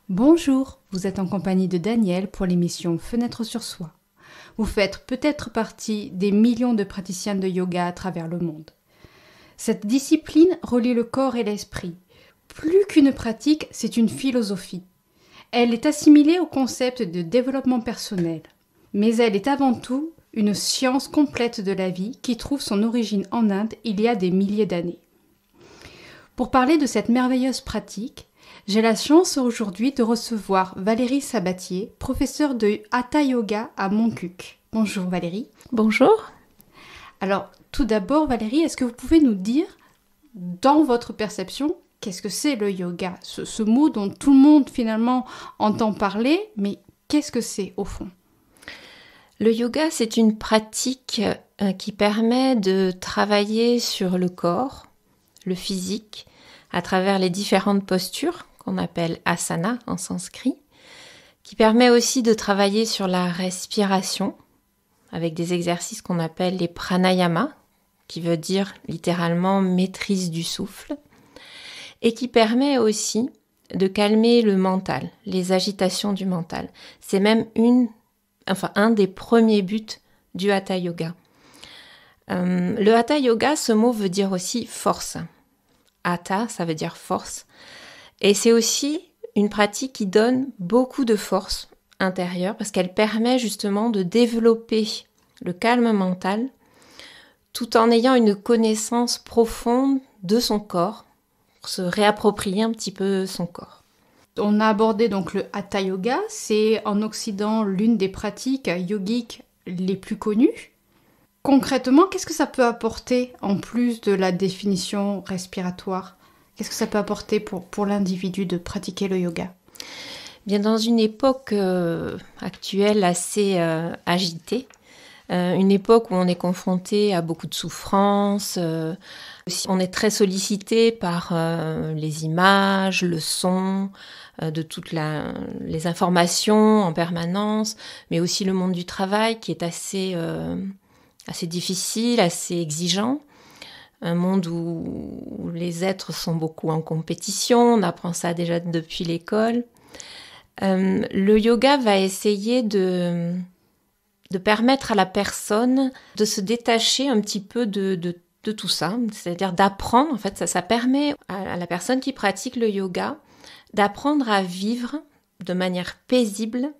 Bonjour, vous êtes en compagnie de Daniel pour l'émission Fenêtre sur soi. Vous faites peut-être partie des millions de praticiens de yoga à travers le monde. Cette discipline relie le corps et l'esprit. Plus qu'une pratique, c'est une philosophie. Elle est assimilée au concept de développement personnel. Mais elle est avant tout une science complète de la vie qui trouve son origine en Inde il y a des milliers d'années. Pour parler de cette merveilleuse pratique, j'ai la chance aujourd'hui de recevoir Valérie Sabatier, professeure de Hatha Yoga à Montcuq. Bonjour Valérie. Bonjour. Alors, tout d'abord Valérie, est-ce que vous pouvez nous dire, dans votre perception, qu'est-ce que c'est le yoga ? Ce mot dont tout le monde finalement entend parler, mais qu'est-ce que c'est au fond ? Le yoga, c'est une pratique qui permet de travailler sur le corps, le physique, à travers les différentes postures qu'on appelle asana en sanskrit, qui permet aussi de travailler sur la respiration avec des exercices qu'on appelle les pranayama, qui veut dire littéralement maîtrise du souffle, et qui permet aussi de calmer le mental, les agitations du mental. C'est même un des premiers buts du Hatha Yoga. Le Hatha Yoga, ce mot veut dire aussi force. Hatha, ça veut dire force. Et c'est aussi une pratique qui donne beaucoup de force intérieure parce qu'elle permet justement de développer le calme mental tout en ayant une connaissance profonde de son corps pour se réapproprier un petit peu son corps. On a abordé donc le Hatha Yoga, c'est en Occident l'une des pratiques yogiques les plus connues. Concrètement, qu'est-ce que ça peut apporter en plus de la définition respiratoire ? Qu'est-ce que ça peut apporter pour l'individu de pratiquer le yoga ? Bien, dans une époque actuelle assez agitée, une époque où on est confronté à beaucoup de souffrances, on est très sollicité par les images, le son, de toutes les informations en permanence, mais aussi le monde du travail qui est assez difficile, assez exigeant. Un monde où les êtres sont beaucoup en compétition, on apprend ça déjà depuis l'école. Le yoga va essayer de permettre à la personne de se détacher un petit peu de tout ça, c'est-à-dire d'apprendre, en fait, ça permet à la personne qui pratique le yoga d'apprendre à vivre de manière paisible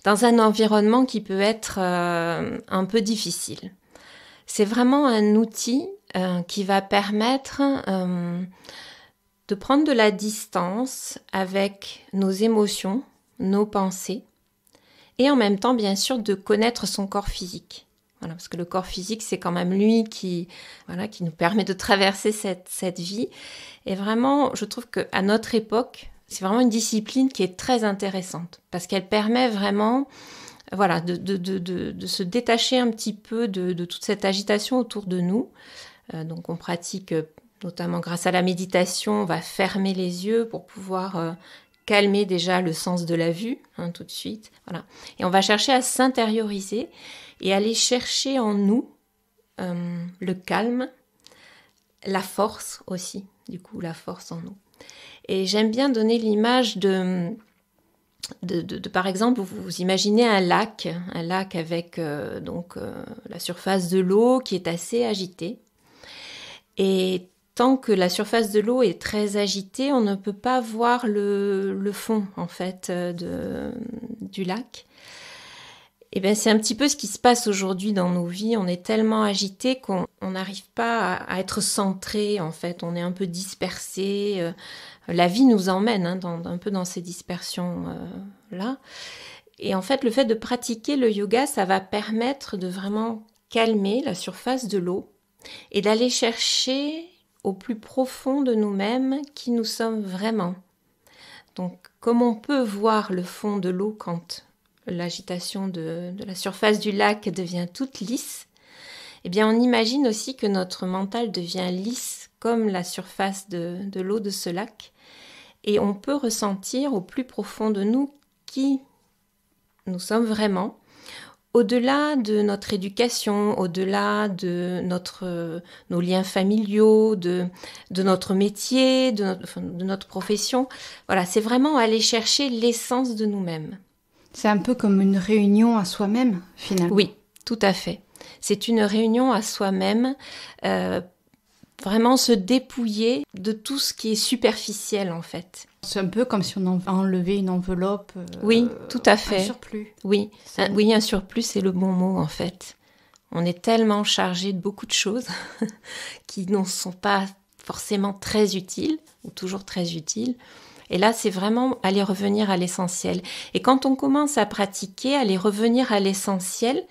dans un environnement qui peut être un peu difficile. C'est vraiment un outil qui va permettre de prendre de la distance avec nos émotions, nos pensées, et en même temps, bien sûr, de connaître son corps physique. Voilà, parce que le corps physique, c'est quand même lui qui nous permet de traverser cette vie. Et vraiment, je trouve qu'à notre époque, c'est vraiment une discipline qui est très intéressante, parce qu'elle permet vraiment de se détacher un petit peu de toute cette agitation autour de nous. Donc on pratique, notamment grâce à la méditation, on va fermer les yeux pour pouvoir calmer déjà le sens de la vue, tout de suite. Voilà. Et on va chercher à s'intérioriser et aller chercher en nous le calme, la force aussi, du coup la force en nous. Et j'aime bien donner l'image de par exemple, vous imaginez un lac avec la surface de l'eau qui est assez agitée. Et tant que la surface de l'eau est très agitée, on ne peut pas voir le fond en fait du lac. Et bien c'est un petit peu ce qui se passe aujourd'hui dans nos vies. On est tellement agité qu'on n'arrive pas à être centré en fait. On est un peu dispersé. La vie nous emmène un peu dans ces dispersions là. Et en fait, le fait de pratiquer le yoga, ça va permettre de vraiment calmer la surface de l'eau et d'aller chercher au plus profond de nous-mêmes qui nous sommes vraiment. Donc, comme on peut voir le fond de l'eau quand l'agitation de la surface du lac devient toute lisse, eh bien, on imagine aussi que notre mental devient lisse comme la surface de l'eau de ce lac. Et on peut ressentir au plus profond de nous qui nous sommes vraiment, au-delà de notre éducation, au-delà de nos liens familiaux, de notre métier, de notre profession, voilà, c'est vraiment aller chercher l'essence de nous-mêmes. C'est un peu comme une réunion à soi-même, finalement. Oui, tout à fait. C'est une réunion à soi-même, vraiment se dépouiller de tout ce qui est superficiel, en fait. C'est un peu comme si on enlevait une enveloppe. Oui, tout à fait. Un surplus. Oui, un surplus, c'est le bon mot, en fait. On est tellement chargé de beaucoup de choses qui ne sont pas forcément très utiles, ou toujours très utiles. Et là, c'est vraiment aller revenir à l'essentiel. Et quand on commence à pratiquer, aller revenir à l'essentiel,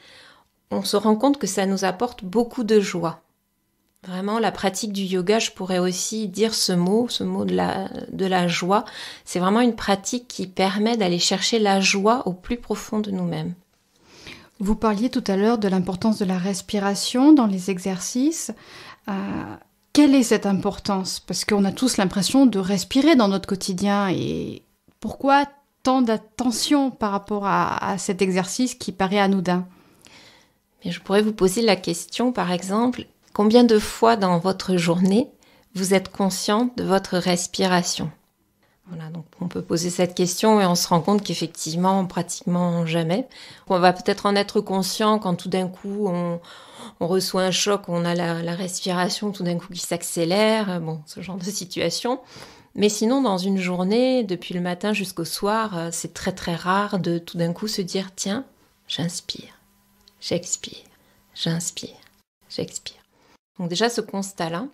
on se rend compte que ça nous apporte beaucoup de joie. Vraiment, la pratique du yoga, je pourrais aussi dire ce mot de la joie. C'est vraiment une pratique qui permet d'aller chercher la joie au plus profond de nous-mêmes. Vous parliez tout à l'heure de l'importance de la respiration dans les exercices. Quelle est cette importance? Parce qu'on a tous l'impression de respirer dans notre quotidien. Et pourquoi tant d'attention par rapport à cet exercice qui paraît anodin? Et je pourrais vous poser la question, par exemple, combien de fois dans votre journée vous êtes conscient de votre respiration? Voilà, donc on peut poser cette question et on se rend compte qu'effectivement, pratiquement jamais. On va peut-être en être conscient quand tout d'un coup on reçoit un choc, on a la respiration tout d'un coup qui s'accélère, bon, ce genre de situation. Mais sinon, dans une journée, depuis le matin jusqu'au soir, c'est très très rare de tout d'un coup se dire « Tiens, j'inspire, j'expire, j'inspire, j'expire ». Donc déjà, ce constat-là.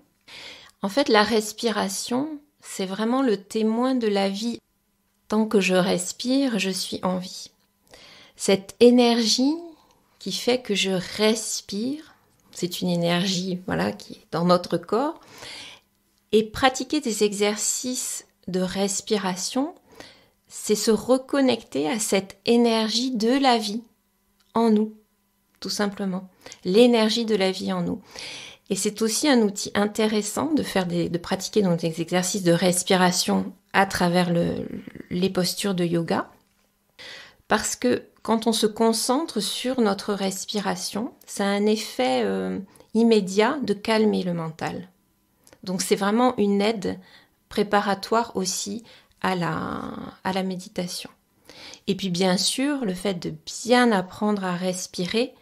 En fait, la respiration, c'est vraiment le témoin de la vie. Tant que je respire, je suis en vie. Cette énergie qui fait que je respire, c'est une énergie qui est dans notre corps. Et pratiquer des exercices de respiration, c'est se reconnecter à cette énergie de la vie en nous, tout simplement. L'énergie de la vie en nous. Et c'est aussi un outil intéressant de pratiquer donc des exercices de respiration à travers les postures de yoga. Parce que quand on se concentre sur notre respiration, ça a un effet immédiat de calmer le mental. Donc c'est vraiment une aide préparatoire aussi à la méditation. Et puis bien sûr, le fait de bien apprendre à respirer,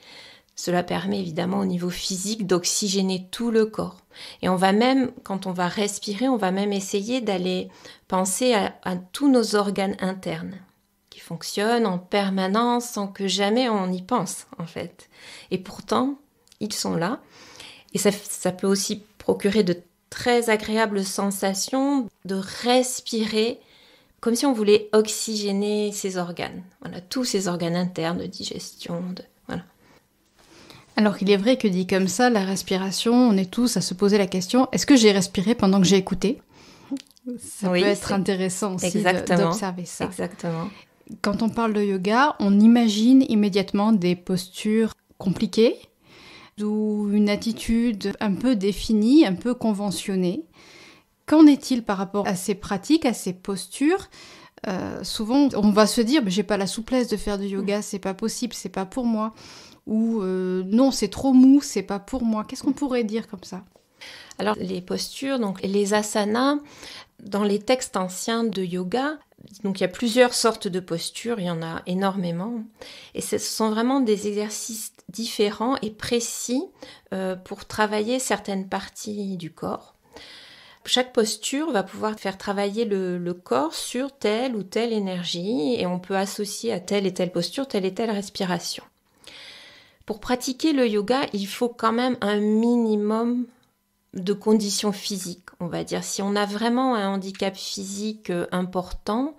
cela permet évidemment au niveau physique d'oxygéner tout le corps. Et on va même, quand on va respirer, on va même essayer d'aller penser à tous nos organes internes qui fonctionnent en permanence sans que jamais on y pense en fait. Et pourtant, ils sont là. Et ça peut aussi procurer de très agréables sensations de respirer comme si on voulait oxygéner ces organes. Voilà, tous ces organes internes de digestion, voilà. Alors qu'il est vrai que dit comme ça, la respiration, on est tous à se poser la question, est-ce que j'ai respiré pendant que j'ai écouté? Ça peut être intéressant aussi d'observer ça. Exactement. Quand on parle de yoga, on imagine immédiatement des postures compliquées, ou une attitude un peu définie, un peu conventionnée. Qu'en est-il par rapport à ces pratiques, à ces postures? Souvent, on va se dire, j'ai pas la souplesse de faire du yoga, c'est pas possible, c'est pas pour moi. Ou non, c'est trop mou, c'est pas pour moi. Qu'est-ce qu'on pourrait dire comme ça? Alors, les postures, donc les asanas, dans les textes anciens de yoga, donc il y a plusieurs sortes de postures, il y en a énormément. Et ce sont vraiment des exercices différents et précis pour travailler certaines parties du corps. Chaque posture va pouvoir faire travailler le corps sur telle ou telle énergie et on peut associer à telle et telle posture, telle et telle respiration. Pour pratiquer le yoga, il faut quand même un minimum de conditions physiques, on va dire. Si on a vraiment un handicap physique important,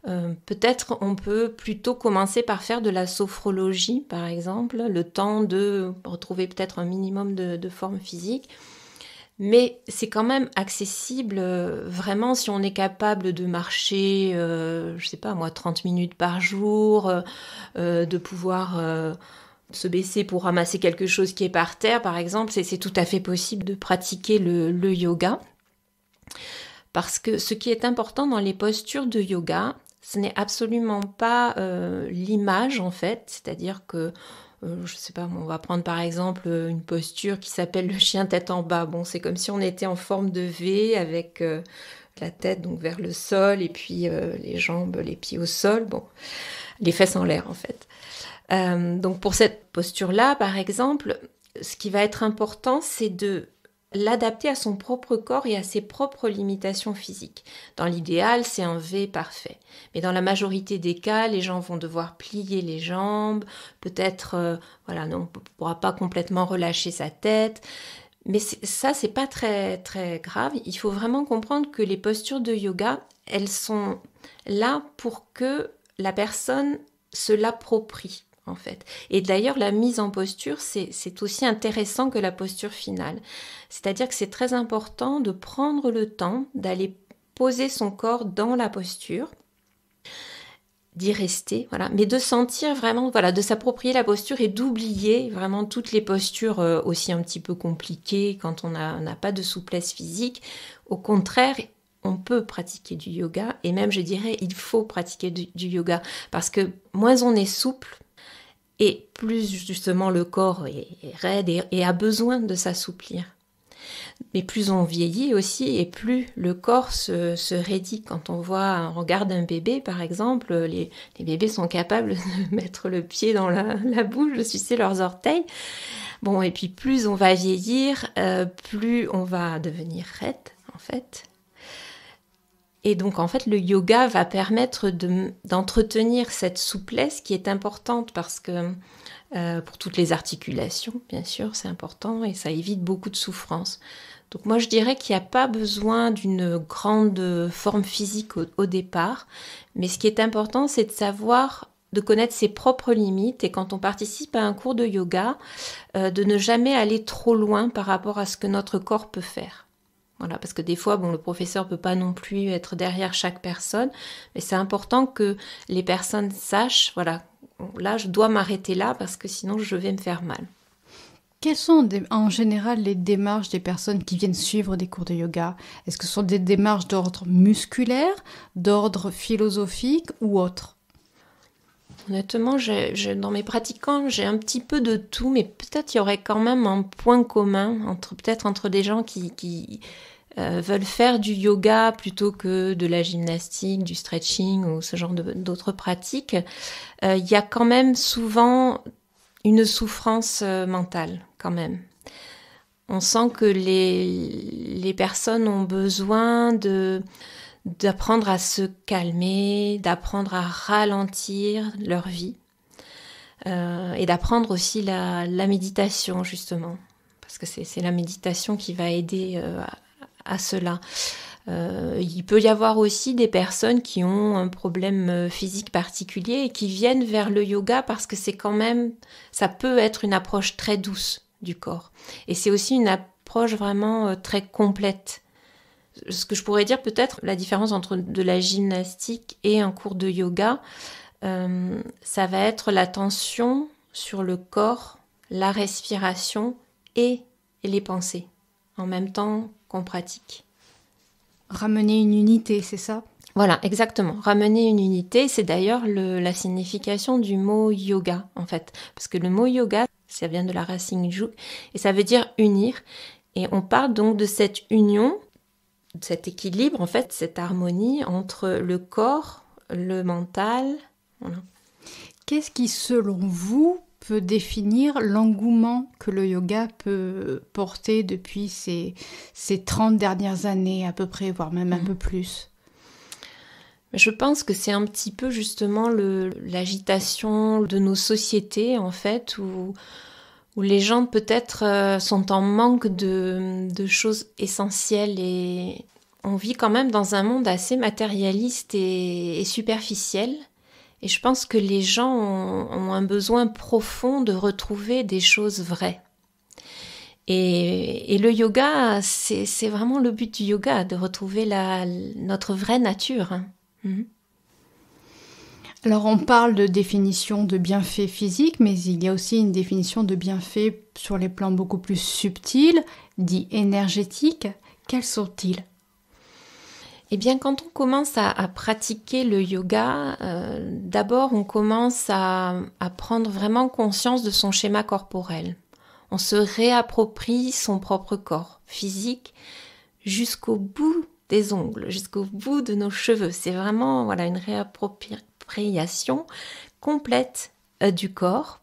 peut-être on peut plutôt commencer par faire de la sophrologie, par exemple, le temps de retrouver peut-être un minimum de forme physique. Mais c'est quand même accessible vraiment si on est capable de marcher, 30 minutes par jour, de pouvoir se baisser pour ramasser quelque chose qui est par terre, par exemple. C'est tout à fait possible de pratiquer le yoga. Parce que ce qui est important dans les postures de yoga, ce n'est absolument pas l'image en fait, c'est-à-dire que je sais pas, on va prendre par exemple une posture qui s'appelle le chien tête en bas. Bon, c'est comme si on était en forme de V avec la tête donc vers le sol et puis les jambes, les pieds au sol, bon, les fesses en l'air en fait. Donc pour cette posture-là, par exemple, ce qui va être important, c'est de l'adapter à son propre corps et à ses propres limitations physiques. Dans l'idéal, c'est un V parfait. Mais dans la majorité des cas, les gens vont devoir plier les jambes, peut-être, on ne pourra pas complètement relâcher sa tête. Mais ça, c'est pas très, très grave. Il faut vraiment comprendre que les postures de yoga, elles sont là pour que la personne se l'approprie, en fait. Et d'ailleurs, la mise en posture, c'est aussi intéressant que la posture finale. C'est-à-dire que c'est très important de prendre le temps d'aller poser son corps dans la posture, d'y rester, voilà, mais de sentir vraiment, voilà, de s'approprier la posture et d'oublier vraiment toutes les postures aussi un petit peu compliquées quand on n'a pas de souplesse physique. Au contraire, on peut pratiquer du yoga et même, je dirais, il faut pratiquer du yoga parce que moins on est souple et plus justement le corps est raide et a besoin de s'assouplir. Mais plus on vieillit aussi et plus le corps se raidit. Quand on regarde un bébé par exemple, les bébés sont capables de mettre le pied dans la bouche, de sucer leurs orteils. Bon, et puis plus on va vieillir, plus on va devenir raide en fait. Et donc en fait le yoga va permettre d'entretenir cette souplesse qui est importante parce que pour toutes les articulations, bien sûr, c'est important et ça évite beaucoup de souffrance. Donc moi je dirais qu'il n'y a pas besoin d'une grande forme physique au départ, mais ce qui est important c'est de connaître ses propres limites et quand on participe à un cours de yoga, de ne jamais aller trop loin par rapport à ce que notre corps peut faire. Voilà, parce que des fois, le professeur ne peut pas non plus être derrière chaque personne, mais c'est important que les personnes sachent, voilà, là je dois m'arrêter là parce que sinon je vais me faire mal. Quelles sont en général les démarches des personnes qui viennent suivre des cours de yoga? Est-ce que ce sont des démarches d'ordre musculaire, d'ordre philosophique ou autre? Honnêtement, dans mes pratiquants, j'ai un petit peu de tout, mais peut-être il y aurait quand même un point commun entre des gens qui veulent faire du yoga plutôt que de la gymnastique, du stretching ou ce genre d'autres pratiques. Il y a quand même souvent une souffrance mentale, quand même. On sent que les personnes ont besoin d'apprendre à se calmer, d'apprendre à ralentir leur vie et d'apprendre aussi la méditation, justement. Parce que c'est la méditation qui va aider à cela. Il peut y avoir aussi des personnes qui ont un problème physique particulier et qui viennent vers le yoga parce que ça peut être une approche très douce du corps. Et c'est aussi une approche vraiment très complète. Ce que je pourrais dire peut-être, la différence entre de la gymnastique et un cours de yoga, ça va être l'attention sur le corps, la respiration et les pensées en même temps qu'on pratique. Ramener une unité, c'est ça? Voilà, exactement. Ramener une unité, c'est d'ailleurs la signification du mot yoga, en fait. Parce que le mot yoga, ça vient de la racine juk, et ça veut dire unir. Et on parle donc de cette union, de cet équilibre, en fait, cette harmonie entre le corps, le mental. Voilà. Qu'est-ce qui, selon vous, peut définir l'engouement que le yoga peut porter depuis ces 30 dernières années à peu près, voire même un peu plus? Je pense que c'est un petit peu justement l'agitation de nos sociétés, en fait, où les gens peut-être sont en manque de choses essentielles et on vit quand même dans un monde assez matérialiste et superficiel. Et je pense que les gens ont un besoin profond de retrouver des choses vraies. Et le yoga, c'est vraiment le but du yoga, de retrouver notre vraie nature. Alors on parle de définition de bienfaits physiques, mais il y a aussi une définition de bienfaits sur les plans beaucoup plus subtils, dits énergétiques. Quels sont-ils? Eh bien, quand on commence à pratiquer le yoga, d'abord on commence à prendre vraiment conscience de son schéma corporel. On se réapproprie son propre corps physique jusqu'au bout des ongles, jusqu'au bout de nos cheveux. C'est vraiment une réappropriation complète du corps.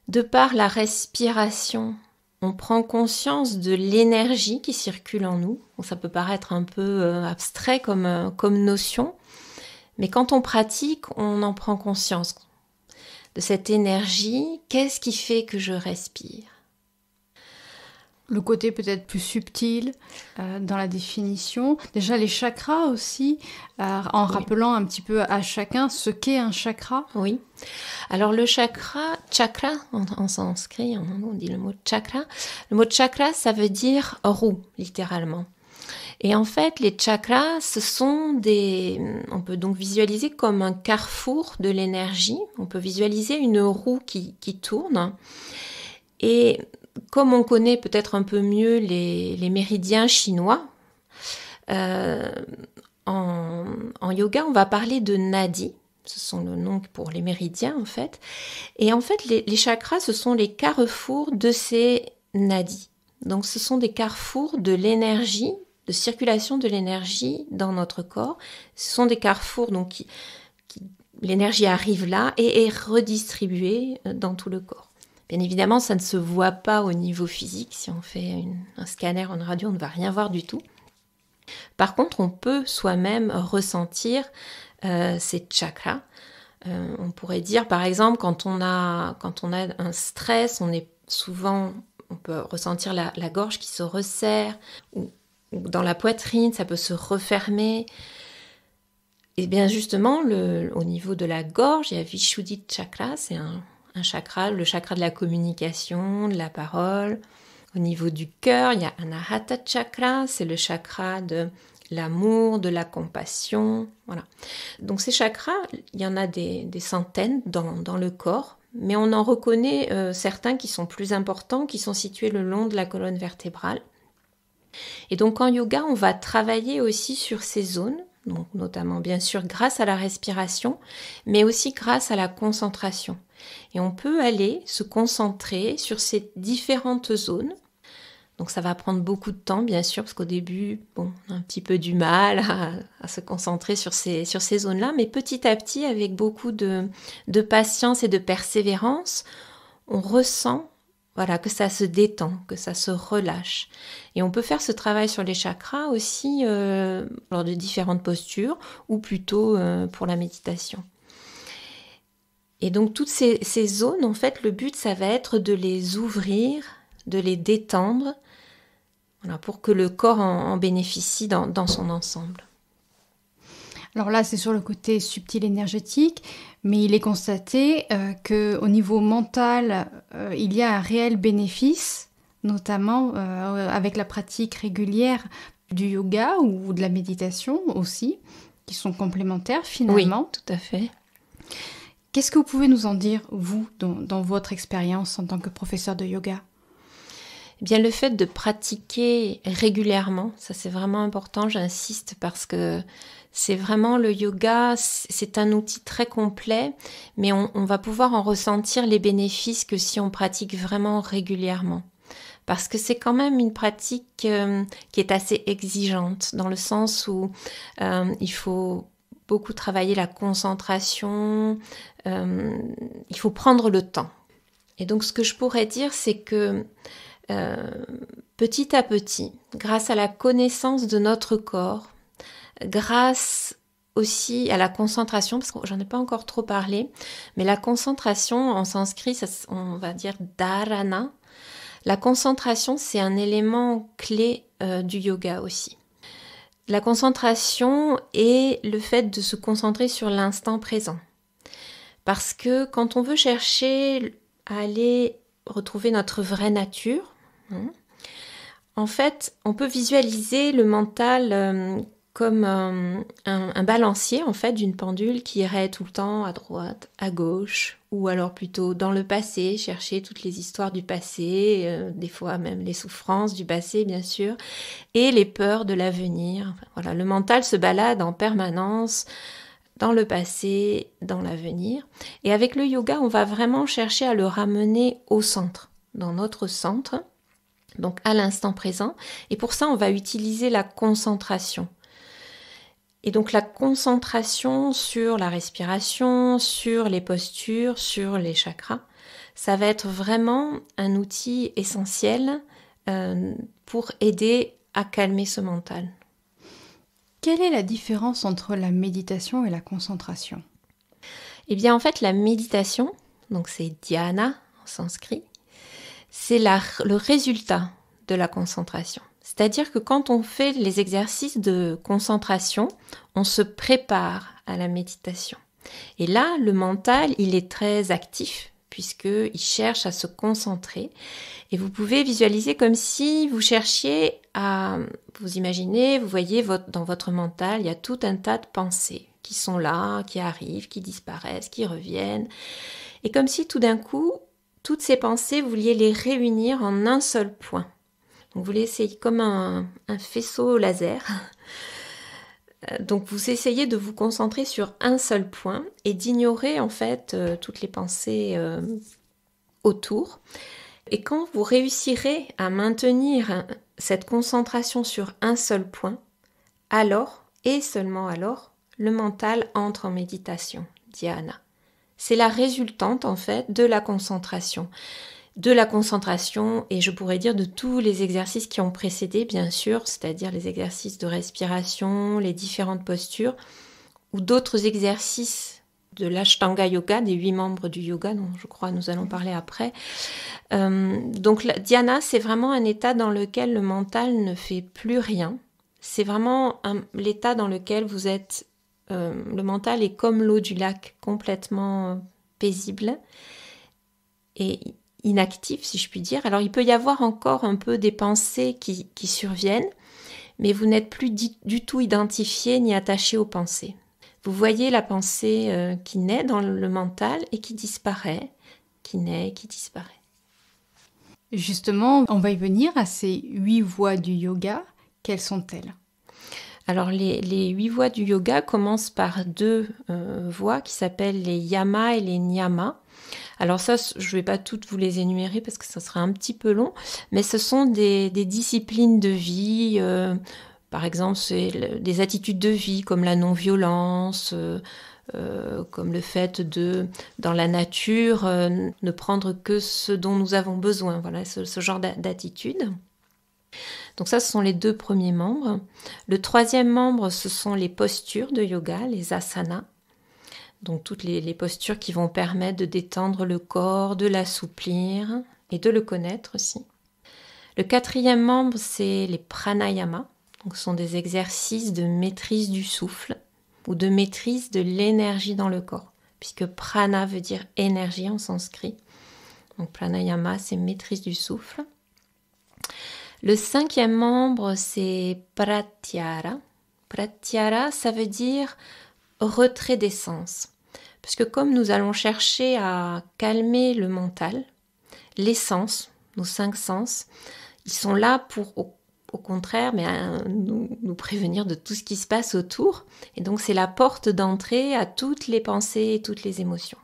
De par la respiration, on prend conscience de l'énergie qui circule en nous. Bon, ça peut paraître un peu abstrait comme notion, mais quand on pratique, on en prend conscience de cette énergie. Qu'est-ce qui fait que je respire ? Le côté peut-être plus subtil dans la définition. Déjà les chakras aussi, en rappelant un petit peu à chacun ce qu'est un chakra. Oui. Alors le chakra en sanskrit, on dit le mot chakra. Le mot chakra, ça veut dire roue, littéralement. Et en fait, les chakras, on peut donc visualiser comme un carrefour de l'énergie. On peut visualiser une roue qui tourne. Et comme on connaît peut-être un peu mieux les méridiens chinois, en yoga, on va parler de nadi. Ce sont le nom pour les méridiens, en fait. Et en fait, les chakras, ce sont les carrefours de ces nadis. Donc, ce sont des carrefours de l'énergie, de circulation de l'énergie dans notre corps. Ce sont des carrefours, donc, l'énergie arrive là et est redistribuée dans tout le corps. Bien évidemment, ça ne se voit pas au niveau physique. Si on fait un scanner en radio, on ne va rien voir du tout. Par contre, on peut soi-même ressentir ces chakras. On pourrait dire, par exemple, quand on a un stress, on peut ressentir la gorge qui se resserre, ou dans la poitrine, ça peut se refermer. Et bien justement, au niveau de la gorge, il y a Vishuddhi Chakra, c'est un chakra, le chakra de la communication, de la parole. Au niveau du cœur, il y a Anahata Chakra, c'est le chakra de l'amour, de la compassion. Voilà. Donc ces chakras, il y en a des centaines dans le corps, mais on en reconnaît certains qui sont plus importants, qui sont situés le long de la colonne vertébrale. Et donc en yoga, on va travailler aussi sur ces zones, donc notamment bien sûr grâce à la respiration, mais aussi grâce à la concentration. Et on peut aller se concentrer sur ces différentes zones. Donc ça va prendre beaucoup de temps, bien sûr, parce qu'au début, on a un petit peu du mal à se concentrer sur ces zones-là, mais petit à petit, avec beaucoup de patience et de persévérance, on ressent que ça se détend, que ça se relâche. Et on peut faire ce travail sur les chakras aussi lors de différentes postures, ou plutôt pour la méditation. Et donc toutes ces zones, en fait, le but, ça va être de les ouvrir, de les détendre, pour que le corps en bénéficie dans son ensemble. Alors là, c'est sur le côté subtil énergétique, mais il est constaté qu'au niveau mental, il y a un réel bénéfice, notamment avec la pratique régulière du yoga ou de la méditation aussi, qui sont complémentaires finalement. Oui, tout à fait. Qu'est-ce que vous pouvez nous en dire, vous, dans votre expérience en tant que professeur de yoga ? Eh bien, le fait de pratiquer régulièrement, ça c'est vraiment important, j'insiste, parce que c'est vraiment le yoga, c'est un outil très complet, mais on va pouvoir en ressentir les bénéfices que si on pratique vraiment régulièrement. Parce que c'est quand même une pratique qui est assez exigeante, dans le sens où il faut beaucoup travailler la concentration, il faut prendre le temps. Et donc ce que je pourrais dire, c'est que petit à petit, grâce à la connaissance de notre corps, grâce aussi à la concentration, parce que j'en ai pas encore trop parlé, mais la concentration en sanskrit, on va dire dharana. La concentration, c'est un élément clé du yoga aussi. La concentration est le fait de se concentrer sur l'instant présent. Parce que quand on veut chercher à aller retrouver notre vraie nature, en fait, on peut visualiser le mental comme un balancier en fait d'une pendule qui irait tout le temps à droite, à gauche, ou alors plutôt dans le passé, chercher toutes les histoires du passé, des fois même les souffrances du passé bien sûr, et les peurs de l'avenir. Enfin, voilà, le mental se balade en permanence dans le passé, dans l'avenir. Et avec le yoga, on va vraiment chercher à le ramener au centre, dans notre centre, donc à l'instant présent. Et pour ça, on va utiliser la concentration. Et donc la concentration sur la respiration, sur les postures, sur les chakras, ça va être vraiment un outil essentiel pour aider à calmer ce mental. Quelle est la différence entre la méditation et la concentration? Eh bien en fait la méditation, donc c'est dhyana en sanskrit, c'est le résultat de la concentration. C'est-à-dire que quand on fait les exercices de concentration, on se prépare à la méditation. Et là, le mental, il est très actif puisqu'il cherche à se concentrer. Et vous pouvez visualiser comme si vous cherchiez à vous imaginer, vous voyez dans votre mental, il y a tout un tas de pensées qui sont là, qui arrivent, qui disparaissent, qui reviennent. Et comme si tout d'un coup, toutes ces pensées, vous vouliez les réunir en un seul point. Donc vous l'essayez comme un faisceau laser. Donc vous essayez de vous concentrer sur un seul point et d'ignorer en fait toutes les pensées autour. Et quand vous réussirez à maintenir cette concentration sur un seul point, alors, et seulement alors, le mental entre en méditation, dhyana. C'est la résultante en fait de la concentration. Et je pourrais dire de tous les exercices qui ont précédé, bien sûr, c'est-à-dire les exercices de respiration, les différentes postures, ou d'autres exercices de l'Ashtanga Yoga, des 8 membres du yoga, dont je crois nous allons parler après. Donc la dhyana, c'est vraiment un état dans lequel le mental ne fait plus rien. C'est vraiment l'état dans lequel vous êtes... le mental est comme l'eau du lac, complètement paisible et inactif, si je puis dire. Alors, il peut y avoir encore un peu des pensées qui surviennent, mais vous n'êtes plus du tout identifié ni attaché aux pensées. Vous voyez la pensée qui naît dans le mental et qui disparaît, qui naît et qui disparaît. Justement, on va y venir à ces 8 voies du yoga. Quelles sont-elles? Alors, les 8 voies du yoga commencent par 2 voies qui s'appellent les yamas et les niyamas. Alors ça, je ne vais pas toutes vous les énumérer parce que ça serait un petit peu long, mais ce sont des disciplines de vie, par exemple, c'est des attitudes de vie comme la non-violence, comme le fait de, dans la nature, ne prendre que ce dont nous avons besoin, voilà, ce genre d'attitude. Donc ça, ce sont les 2 premiers membres. Le 3e membre, ce sont les postures de yoga, les asanas. Donc toutes les postures qui vont permettre de détendre le corps, de l'assouplir et de le connaître aussi. Le 4e membre, c'est les pranayamas. Donc ce sont des exercices de maîtrise du souffle ou de maîtrise de l'énergie dans le corps, puisque prana veut dire énergie en sanskrit. Donc pranayama, c'est maîtrise du souffle. Le 5e membre, c'est pratyahara. Pratyahara, ça veut dire retrait des sens. Parce que comme nous allons chercher à calmer le mental, les sens, nos 5 sens, ils sont là pour, au contraire, nous prévenir de tout ce qui se passe autour. Et donc c'est la porte d'entrée à toutes les pensées et toutes les émotions.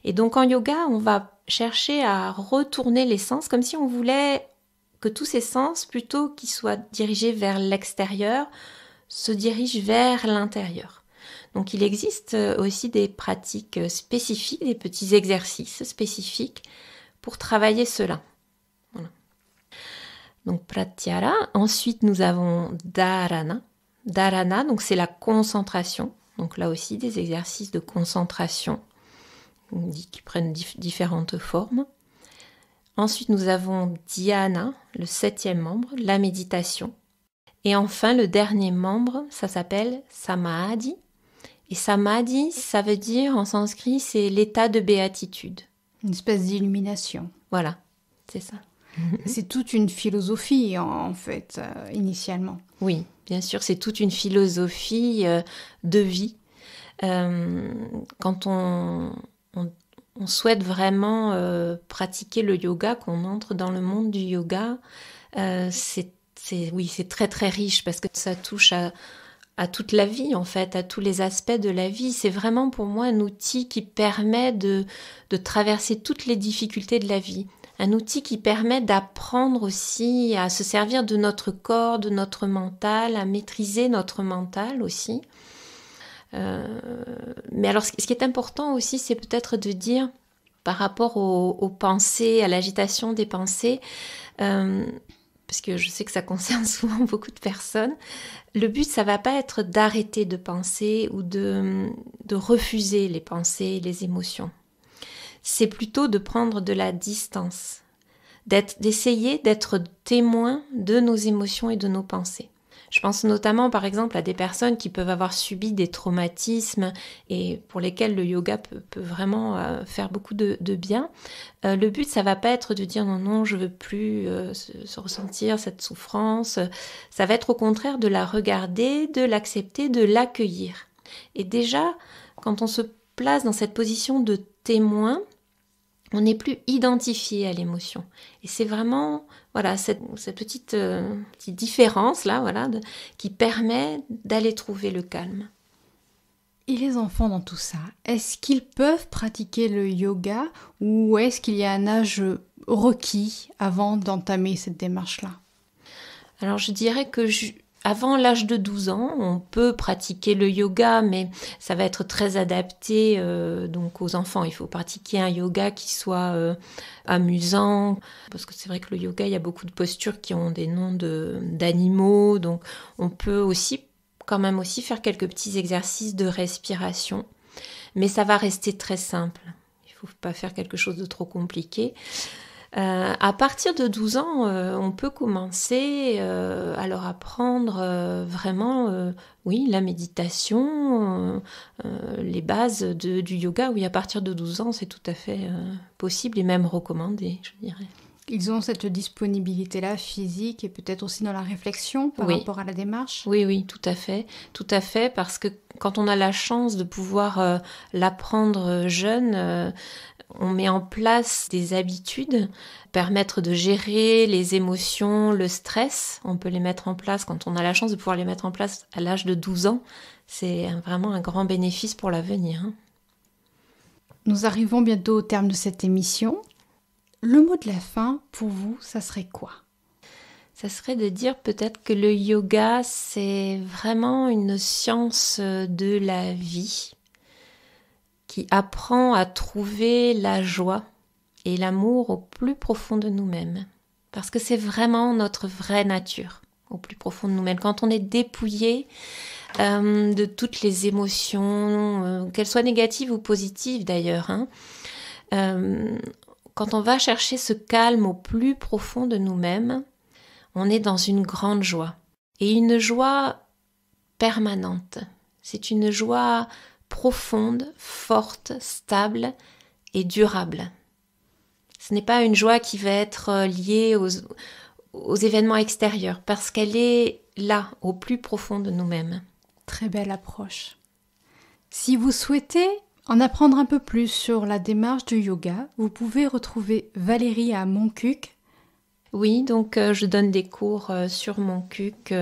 Et donc en yoga, on va chercher à retourner les sens comme si on voulait que tous ces sens, plutôt qu'ils soient dirigés vers l'extérieur, se dirigent vers l'intérieur. Donc il existe aussi des pratiques spécifiques, des petits exercices spécifiques pour travailler cela. Voilà. Donc pratyahara. Ensuite nous avons dharana. Dharana, donc c'est la concentration. Donc là aussi des exercices de concentration qui prennent différentes formes. Ensuite nous avons dhyana, le 7e membre, la méditation. Et enfin le dernier membre, ça s'appelle samadhi. Et samadhi, ça veut dire en sanskrit, c'est l'état de béatitude. Une espèce d'illumination. Voilà, c'est ça. C'est toute une philosophie, en fait, initialement. Oui, bien sûr, c'est toute une philosophie de vie. Quand on souhaite vraiment pratiquer le yoga, qu'on entre dans le monde du yoga, c'est très très riche parce que ça touche à toute la vie en fait, à tous les aspects de la vie. C'est vraiment pour moi un outil qui permet de traverser toutes les difficultés de la vie. Un outil qui permet d'apprendre aussi à se servir de notre corps, de notre mental, à maîtriser notre mental aussi. Mais alors, ce qui est important aussi, c'est peut-être de dire, par rapport aux pensées, à l'agitation des pensées, parce que je sais que ça concerne souvent beaucoup de personnes, le but, ça va pas être d'arrêter de penser ou de refuser les pensées, les émotions. C'est plutôt de prendre de la distance, d'essayer d'être témoin de nos émotions et de nos pensées. Je pense notamment, par exemple, à des personnes qui peuvent avoir subi des traumatismes et pour lesquels le yoga peut vraiment faire beaucoup de bien. Le but, ça va pas être de dire non, je veux plus se ressentir cette souffrance. Ça va être au contraire de la regarder, de l'accepter, de l'accueillir. Et déjà, quand on se place dans cette position de témoin, on n'est plus identifié à l'émotion. Et c'est vraiment cette petite différence là, qui permet d'aller trouver le calme. Et les enfants dans tout ça, est-ce qu'ils peuvent pratiquer le yoga ou est-ce qu'il y a un âge requis avant d'entamer cette démarche-là? Alors je dirais que avant l'âge de 12 ans, on peut pratiquer le yoga, mais ça va être très adapté donc aux enfants. Il faut pratiquer un yoga qui soit amusant, parce que c'est vrai que le yoga, il y a beaucoup de postures qui ont des noms d'animaux, donc on peut aussi quand même aussi faire quelques petits exercices de respiration, mais ça va rester très simple. Il ne faut pas faire quelque chose de trop compliqué. À partir de 12 ans, on peut commencer à leur apprendre vraiment la méditation, les bases du yoga. Oui, à partir de 12 ans, c'est tout à fait possible et même recommandé, je dirais. Ils ont cette disponibilité-là physique et peut-être aussi dans la réflexion par rapport à la démarche? Oui, tout à fait, parce que quand on a la chance de pouvoir l'apprendre jeune, on met en place des habitudes, permettre de gérer les émotions, le stress. On peut les mettre en place quand on a la chance de pouvoir les mettre en place à l'âge de 12 ans. C'est vraiment un grand bénéfice pour l'avenir. Nous arrivons bientôt au terme de cette émission. Le mot de la fin, pour vous, ça serait quoi? Ça serait de dire peut-être que le yoga, c'est vraiment une science de la vie qui apprend à trouver la joie et l'amour au plus profond de nous-mêmes. Parce que c'est vraiment notre vraie nature, au plus profond de nous-mêmes. Quand on est dépouillé de toutes les émotions, qu'elles soient négatives ou positives d'ailleurs, quand on va chercher ce calme au plus profond de nous-mêmes, on est dans une grande joie. Et une joie permanente. C'est une joie profonde, forte, stable et durable. Ce n'est pas une joie qui va être liée aux événements extérieurs, parce qu'elle est là, au plus profond de nous-mêmes. Très belle approche. Si vous souhaitez en apprendre un peu plus sur la démarche du yoga, vous pouvez retrouver Valérie à Montcuq. Oui, donc je donne des cours sur Montcuq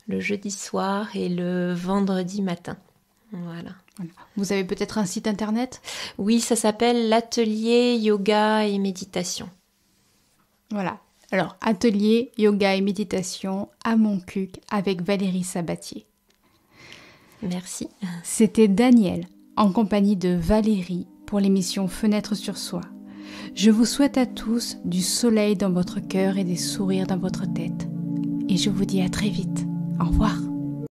le jeudi soir et le vendredi matin. Voilà. Vous avez peut-être un site internet? Oui, ça s'appelle l'Atelier Yoga et Méditation. Voilà. Alors, Atelier Yoga et Méditation à Montcuq avec Valérie Sabatier. Merci. C'était Daniel en compagnie de Valérie pour l'émission Fenêtre sur soi. Je vous souhaite à tous du soleil dans votre cœur et des sourires dans votre tête. Et je vous dis à très vite. Au revoir.